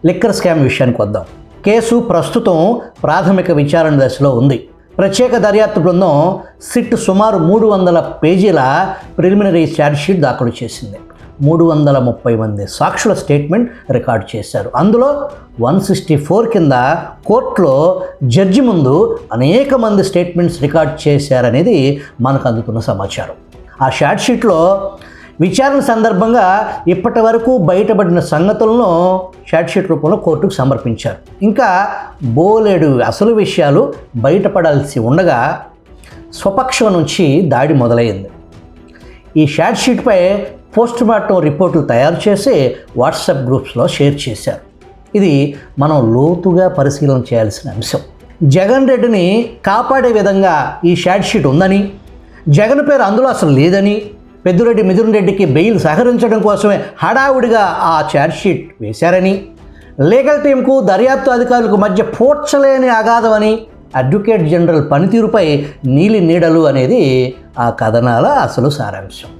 Liquor scam విషయానికి వద్దాం. Case ప్రస్తుతం ప్రాథమిక విచారణ దశలో ఉంది. ప్రత్యేక దర్యాప్తు బృందం సిట్ సుమారు 300 పేజీల ప్రిలిమినరీ ఛార్జ్షీట్ దాఖలు చేసింది. 330 మంది సాక్షుల స్టేట్మెంట్ రికార్డు చేశారు. అందులో 164 కింద కోర్టులో జడ్జి ముందు అనేక మంది స్టేట్మెంట్స్ రికార్డ్ చేశారనేది మనకు అందుతున్న సమాచారం. ఆ ఛార్జ్షీట్లో విచారణ సందర్భంగా ఇప్పటి వరకు బయటపడిన సంగతులను ఛార్జ్షీట్ రూపంలో కోర్టుకు సమర్పించారు. ఇంకా బోలెడు అసలు విషయాలు బయటపడాల్సి ఉండగా స్వపక్షం నుంచి దాడి మొదలైంది. ఈ ఛార్జ్షీట్పై పోస్ట్మార్టం రిపోర్టులు తయారు చేసి వాట్సాప్ గ్రూప్స్లో షేర్ చేశారు. ఇది మనం లోతుగా పరిశీలన చేయాల్సిన అంశం. జగన్ రెడ్డిని కాపాడే విధంగా ఈ ఛార్జ్షీట్ ఉందని, జగన్ పేరు అందులో అసలు లేదని, పెద్దిరెడ్డి మిథున్ రెడ్డికి బెయిల్ సహకరించడం కోసమే హడావుడిగా ఆ ఛార్జ్షీట్ వేశారని, లీగల్ టీంకు దర్యాప్తు అధికారులకు మధ్య పోడ్చలేని అగాధమని, అడ్వకేట్ జనరల్ పనితీరుపై నీలి నీడలు అనేది ఆ కథనాల అసలు సారాంశం.